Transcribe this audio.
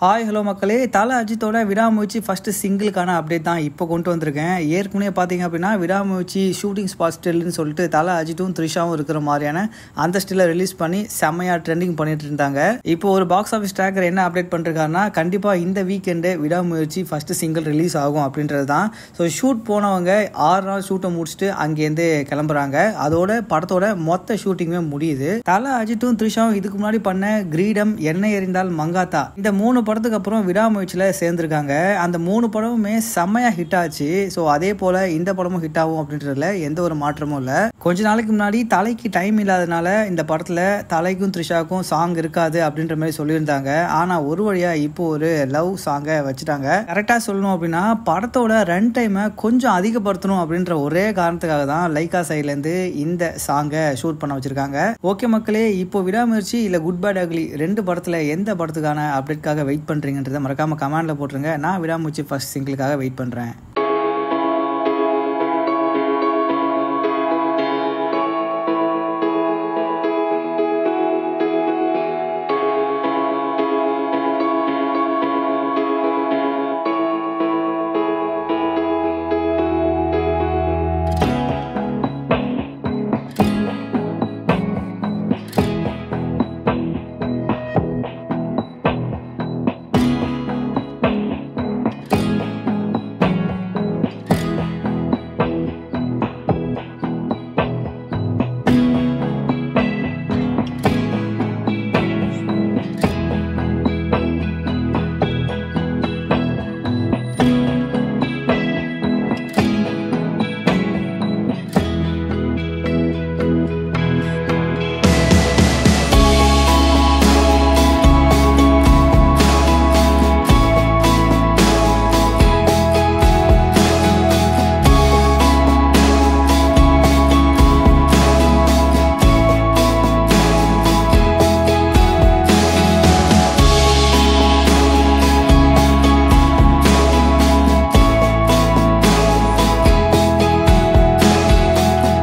Hi hello மக்களே, தல அஜித்தோட விடாமுயற்சி ஃபர்ஸ்ட் சிங்கிளுக்கான அப்டேட் தான் இப்போ கொண்டு வந்திருக்கேன். ஏற்கனவே பார்த்தீங்க அப்படின்னா விடாமுயற்சி ஷூட்டிங் ஸ்பாட் ஸ்டில்னு சொல்லிட்டு தல அஜித்தும் த்ரிஷாவும் இருக்கிற மாதிரியான அந்த ஸ்டில்லை ரிலீஸ் பண்ணி செம்மையாக ட்ரெண்டிங் பண்ணிட்டு இருந்தாங்க. இப்போ ஒரு பாக்ஸ் ஆஃபீஸ் ட்ராக்கர் என்ன அப்டேட் பண்ணிருக்காருன்னா, கண்டிப்பாக இந்த வீக்கெண்டு விடாமுயற்சி ஃபர்ஸ்ட் சிங்கிள் ரிலீஸ் ஆகும் அப்படின்றது தான். ஸோ ஷூட் போனவங்க 6 நாள் ஷூட்டை முடிச்சுட்டு அங்கேருந்து கிளம்புறாங்க. அதோட படத்தோட மொத்த ஷூட்டிங்குமே முடியுது. தல அஜித்தும் த்ரிஷாவும் இதுக்கு முன்னாடி பண்ண கிரீடம், எண்ணெய் எறிந்தால் மங்காத்தா, இந்த 3 படத்துக்கு அப்புறம் விடாமுயற்சியில் சேர்ந்துருக்காங்க. அந்த 3 படமுமே செம்மையா ஹிட் ஆச்சு. ஸோ அதே போல இந்த படமும் ஹிட் ஆகும் அப்படின்றதுல எந்த ஒரு மாற்றமும் இல்லை. கொஞ்ச நாளைக்கு முன்னாடி தலைக்கு டைம் இல்லாதனால இந்த படத்துல தலைக்கும் த்ரிஷாக்கும் சாங் இருக்காது அப்படின்ற மாதிரி சொல்லியிருந்தாங்க. ஆனா ஒரு வழியா இப்போ ஒரு லவ் சாங்கை வச்சுட்டாங்க. கரெக்டா சொல்லணும் அப்படின்னா படத்தோட ரன் டைமை கொஞ்சம் அதிகப்படுத்தணும் அப்படின்ற ஒரே காரணத்துக்காக தான் லைகா சைட்ல இருந்து இந்த சாங்கை ஷூட் பண்ண வச்சிருக்காங்க. ஓகே மக்களே, இப்போ விடாமுயற்சி இல்ல குட் பேட் அக்லி 2 படத்துல எந்த படத்துக்கான அப்டேட்காக வெயிட் பண்றீங்கன்றதை மறக்காம கமெண்ட்ல போட்டுருங்க. நான் விடாமுயற்சி ஃபர்ஸ்ட் சிங்கிளுக்காக வெயிட் பண்றேன்.